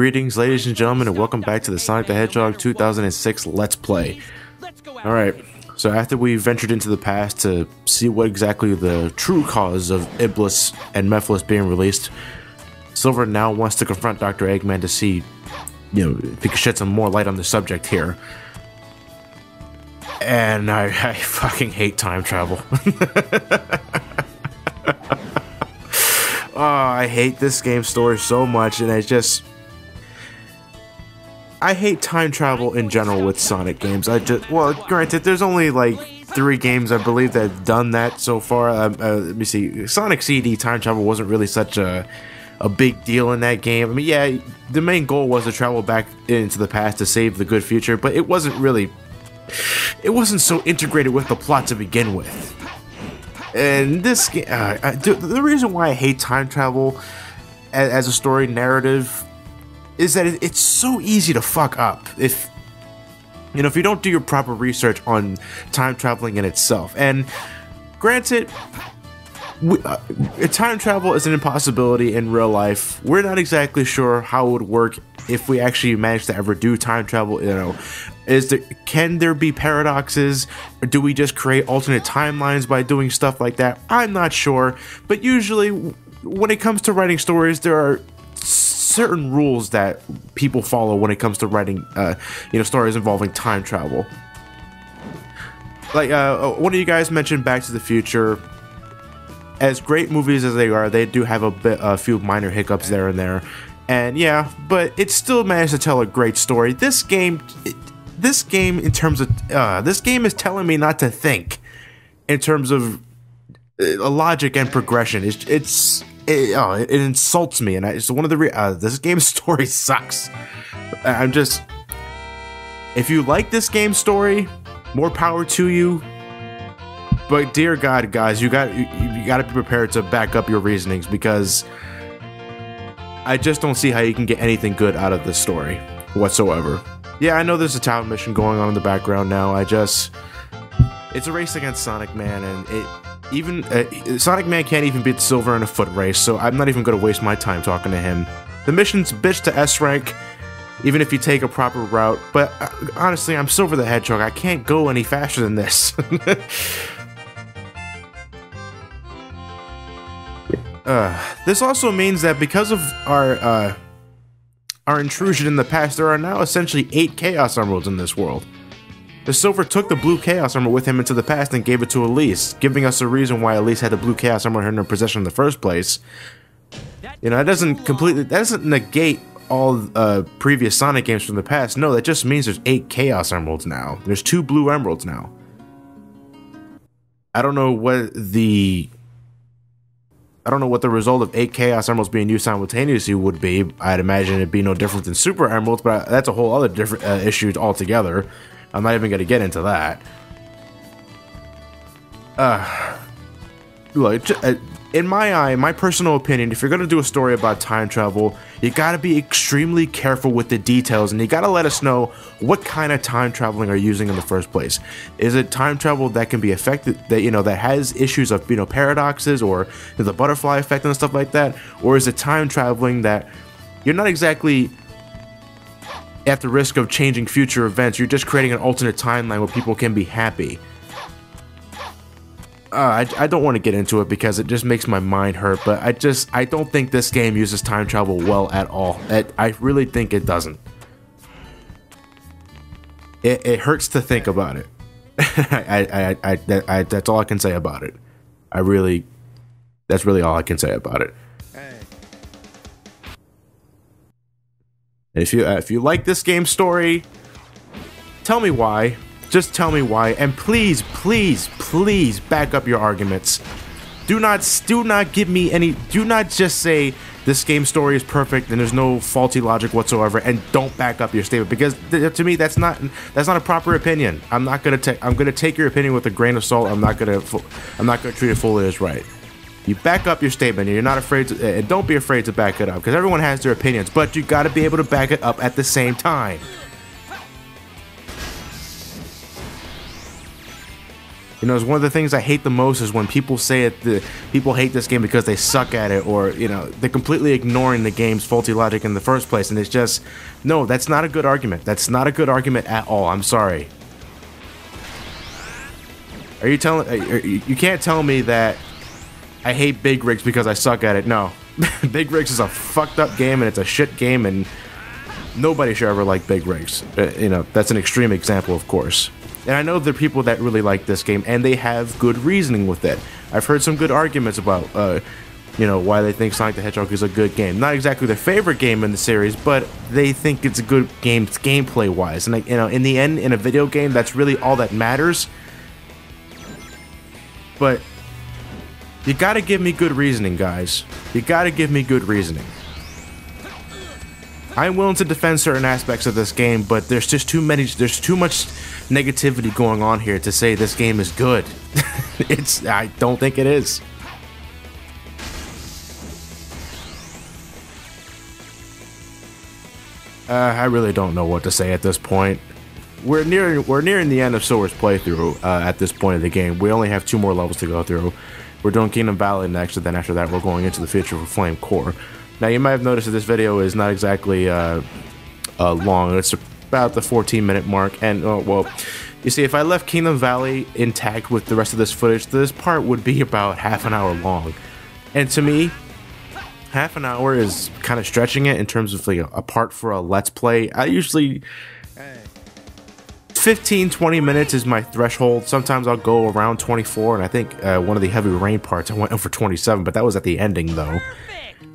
Greetings, ladies and gentlemen, and welcome back to the Sonic the Hedgehog 2006 Let's Play. Alright, so after we ventured into the past to see what exactly the true cause of Iblis and Mephiles being released, Silver now wants to confront Dr. Eggman to see, if he can shed some more light on the subject here. And I fucking hate time travel. Oh, I hate this game's story so much, and I hate time travel in general with Sonic games. Well, granted, there's only like 3 games I believe that have done that so far. Let me see. Sonic CD time travel wasn't really such a big deal in that game. I mean, yeah, the main goal was to travel back into the past to save the good future, but it wasn't so integrated with the plot to begin with. And this game, the reason why I hate time travel as a story narrative is that it's so easy to fuck up if you don't do your proper research on time traveling in itself. And granted, time travel is an impossibility in real life. We're not exactly sure how it would work if we actually managed to ever do time travel. Can there be paradoxes, or do we just create alternate timelines by doing stuff like that? I'm not sure, but usually when it comes to writing stories, there are certain rules that people follow when it comes to writing stories involving time travel. Like one of you guys mentioned Back to the Future. As great movies as they are, they do have a few minor hiccups there and there, and yeah, but it still managed to tell a great story. This game in terms of this game is telling me not to think in terms of logic and progression. It insults me, and it's one of the this game's story sucks. If you like this game's story, more power to you. But dear God, guys, you got to be prepared to back up your reasonings, because I just don't see how you can get anything good out of this story whatsoever. Yeah, I know there's a town mission going on in the background now. It's a race against Sonic Man, and Sonic Man can't even beat Silver in a foot race, so I'm not even going to waste my time talking to him. The mission's bitch to S rank, even if you take a proper route, but honestly, I'm Silver the Hedgehog. I can't go any faster than this. This also means that because of our intrusion in the past, there are now essentially 8 Chaos Emeralds in this world. The Silver took the blue Chaos Emerald with him into the past and gave it to Elise, giving us a reason why Elise had the blue Chaos Emerald in her possession in the first place. That doesn't negate all previous Sonic games from the past. No, that just means there's 8 Chaos Emeralds now. There's 2 blue emeralds now. I don't know what the result of 8 Chaos Emeralds being used simultaneously would be. I'd imagine it'd be no different than Super Emeralds, but that's a whole other different issue altogether. I'm not even going to get into that. Look, in my personal opinion, if you're going to do a story about time travel, you got to be extremely careful with the details, and you got to let us know what kind of time traveling are you using in the first place. Is it time travel that can be affected, that has issues of paradoxes or the butterfly effect and stuff like that, or is it time traveling that you're not exactly at the risk of changing future events, you're just creating an alternate timeline where people can be happy? I don't want to get into it because it just makes my mind hurt, but I don't think this game uses time travel well at all. I really think it doesn't. It hurts to think about it. That's all I can say about it. That's really all I can say about it. If you like this game's story, tell me why. Just tell me why, and please, please, please back up your arguments. Do not give me any. Do not just say this game's story is perfect and there's no faulty logic whatsoever, and don't back up your statement, because to me that's not a proper opinion. I'm gonna take your opinion with a grain of salt. I'm not gonna treat it fully as right. You back up your statement, and you're not afraid to, and don't be afraid to back it up, because everyone has their opinions, but you got to be able to back it up at the same time. You know, it's one of the things I hate the most is when people say people hate this game because they suck at it, or, you know, they're completely ignoring the game's faulty logic in the first place. And it's just, no, that's not a good argument. That's not a good argument at all. I'm sorry. Are you telling? You can't tell me that I hate Big Rigs because I suck at it. No, Big Rigs is a fucked up game and it's a shit game, and nobody should ever like Big Rigs. You know, that's an extreme example, of course. And I know there are people that really like this game, and they have good reasoning with it. I've heard some good arguments about, you know, why they think Sonic the Hedgehog is a good game. Not exactly their favorite game in the series, but they think it's a good game gameplay-wise. And, you know, in the end, in a video game, that's really all that matters. But you gotta give me good reasoning, guys. You gotta give me good reasoning. I'm willing to defend certain aspects of this game, but there's just too much negativity going on here to say this game is good. I don't think it is. I really don't know what to say at this point. We're nearing the end of Silver's playthrough at this point of the game. We only have 2 more levels to go through. We're doing Kingdom Valley next, and then after that we're going into the future for Flame Core. Now, you might have noticed that this video is not exactly long. It's about the 14-minute mark, and, well, you see, if I left Kingdom Valley intact with the rest of this footage, this part would be about half an hour long. And to me, half an hour is kind of stretching it in terms of, like, a part for a Let's Play. I usually... 15-20 minutes is my threshold. Sometimes I'll go around 24, and I think one of the Heavy Rain parts I went over 27, but that was at the ending, though.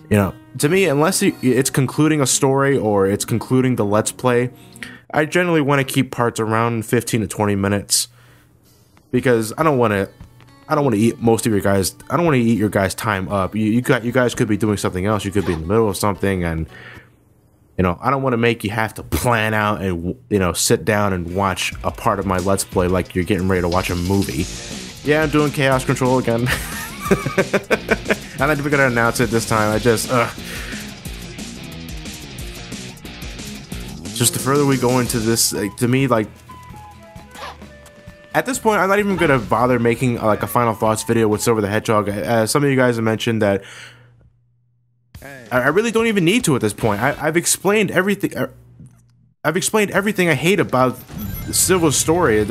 You know, to me, unless it's concluding a story or it's concluding the Let's Play, I generally want to keep parts around 15 to 20 minutes, because I don't want to eat most of your guys. I don't want to eat your guys' time up. You guys could be doing something else. You could be in the middle of something, and, you know, I don't want to make you have to plan out and, you know, sit down and watch a part of my Let's Play like you're getting ready to watch a movie. Yeah, I'm doing Chaos Control again. I'm not even gonna announce it this time. Just the further we go into this, like, to me, like, at this point, I'm not even gonna bother making like a final thoughts video with Silver the Hedgehog. Some of you guys have mentioned that I really don't even need to at this point. I've explained everything. I've explained everything I hate about Silver's story.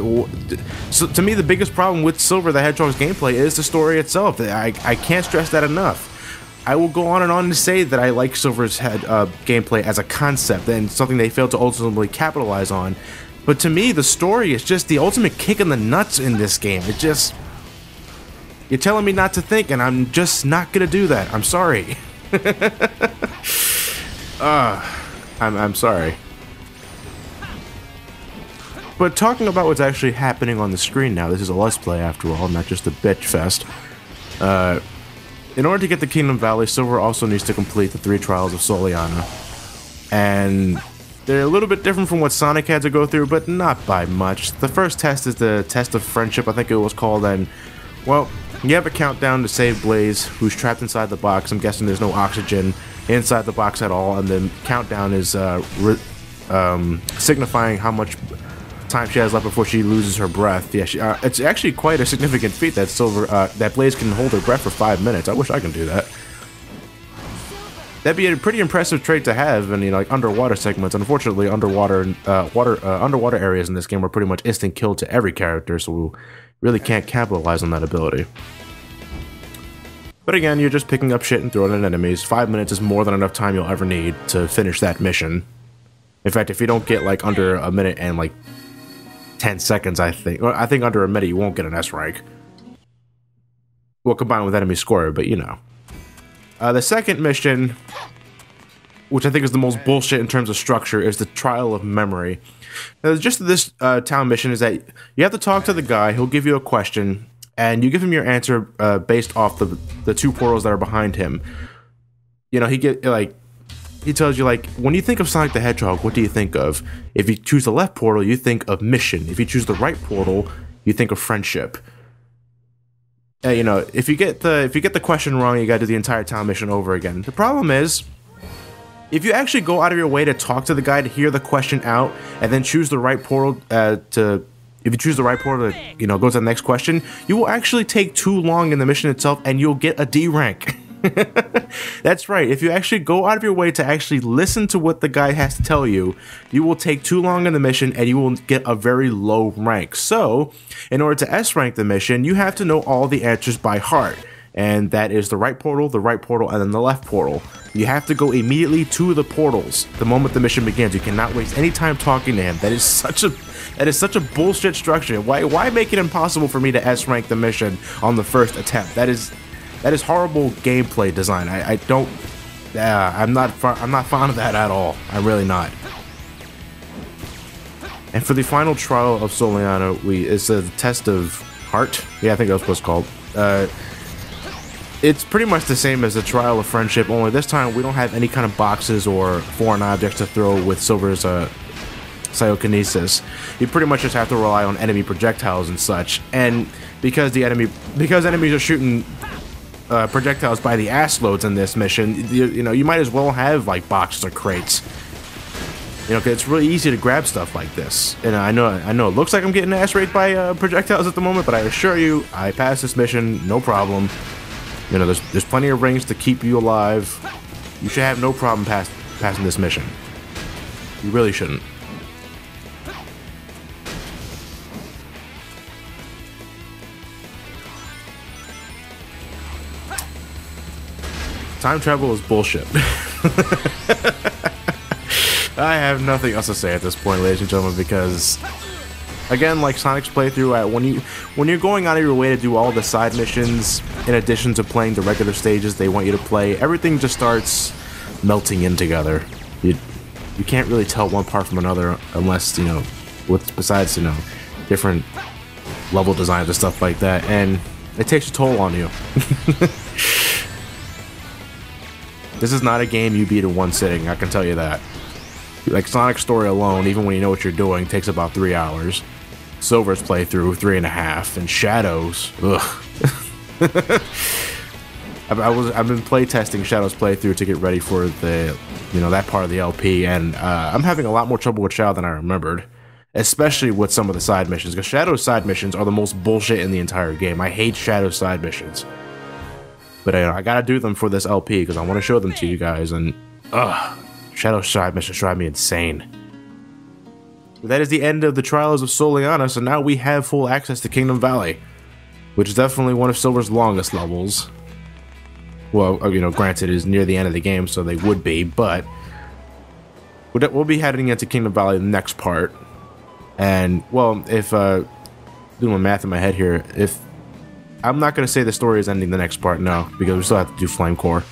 So to me, the biggest problem with Silver the Hedgehog's gameplay is the story itself. I can't stress that enough. I will go on and on to say that I like Silver's gameplay as a concept and something they failed to ultimately capitalize on. But to me, the story is just the ultimate kick in the nuts in this game. It just... You're telling me not to think, and I'm just not gonna do that. I'm sorry. I'm sorry. But talking about what's actually happening on the screen now, this is a Let's Play after all, not just a bitch fest. In order to get the Kingdom Valley, Silver also needs to complete the 3 trials of Sogliato. And they're a little bit different from what Sonic had to go through, but not by much. The first test is the test of friendship, I think it was called, and, well, you have a countdown to save Blaze, who's trapped inside the box. I'm guessing there's no oxygen inside the box at all, and the countdown is signifying how much time she has left before she loses her breath. Yeah, it's actually quite a significant feat that that Blaze can hold her breath for 5 minutes. I wish I can do that. That'd be a pretty impressive trait to have in, you know, like, underwater segments. Unfortunately, underwater areas in this game are pretty much instant kill to every character, so we really can't capitalize on that ability. But again, you're just picking up shit and throwing it at enemies. 5 minutes is more than enough time you'll ever need to finish that mission. In fact, if you don't get, like, under a minute and, like, 10 seconds, I think under a minute you won't get an S rank. Well, combined with enemy score, but you know. The second mission, which I think is the most bullshit in terms of structure, is the Trial of Memory. Now, the gist of this town mission is that you have to talk to the guy. He'll give you a question, and you give him your answer based off the 2 portals that are behind him. You know, he tells you, like, when you think of Sonic the Hedgehog, what do you think of? If you choose the left portal, you think of mission. If you choose the right portal, you think of friendship. You know, if you get the question wrong, you gotta do the entire town mission over again. The problem is, if you actually go out of your way to talk to the guy to hear the question out, and then choose the right portal to, if you choose the right portal to, go to the next question, you will actually take too long in the mission itself and you'll get a D rank. That's right. If you actually go out of your way to actually listen to what the guy has to tell you, you will take too long in the mission and you will get a very low rank. So, in order to S rank the mission, you have to know all the answers by heart. And that is the right portal, and then the left portal. You have to go immediately to the portals the moment the mission begins. You cannot waste any time talking to him. That is such a bullshit structure. Why make it impossible for me to S rank the mission on the first attempt? That is horrible gameplay design. I'm not fond of that at all. I'm really not. And for the final trial of Sogliato, it's a test of heart. Yeah, I think that's what it's called. It's pretty much the same as the trial of friendship, only this time we don't have any kind of boxes or foreign objects to throw with Silver's psychokinesis. You pretty much just have to rely on enemy projectiles and such. And because enemies are shooting projectiles by the ass loads in this mission, you might as well have like boxes or crates. 'Cause it's really easy to grab stuff like this. And I know it looks like I'm getting ass raped by projectiles at the moment, but I assure you, I passed this mission no problem. There's plenty of rings to keep you alive. You should have no problem passing this mission. You really shouldn't. Time travel is bullshit. I have nothing else to say at this point, ladies and gentlemen, because again, like Sonic's playthrough, when you're going out of your way to do all the side missions, in addition to playing the regular stages they want you to play, everything just starts melting in together. You can't really tell one part from another unless, besides, different level designs and stuff like that, and it takes a toll on you. This is not a game you beat in one sitting, I can tell you that. Like, Sonic's story alone, even when you know what you're doing, takes about 3 hours. Silver's playthrough, 3.5, and Shadow's, ugh. I've been playtesting Shadow's playthrough to get ready for the, that part of the LP, and I'm having a lot more trouble with Shadow than I remembered. Especially with some of the side missions, because Shadow's side missions are the most bullshit in the entire game. I hate Shadow's side missions. But I gotta do them for this LP, because I want to show them to you guys, and Shadow's side missions drive me insane. But that is the end of the Trials of Sogliato, so now we have full access to Kingdom Valley, which is definitely one of Silver's longest levels. Well, granted, it is near the end of the game, so they would be, but we'll be heading into Kingdom Valley the next part. And, well, if, doing my math in my head here, if I'm not going to say the story is ending the next part, no, because we still have to do Flame Core.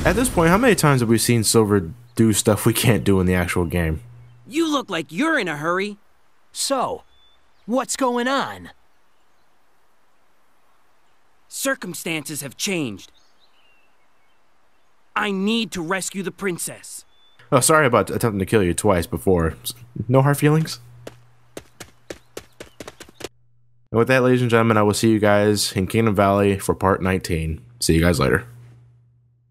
At this point, how many times have we seen Silver do stuff we can't do in the actual game? You look like you're in a hurry. So, what's going on? Circumstances have changed. I need to rescue the princess. Oh, sorry about attempting to kill you twice before. No hard feelings? And with that, ladies and gentlemen, I will see you guys in Kingdom Valley for part 19. See you guys later.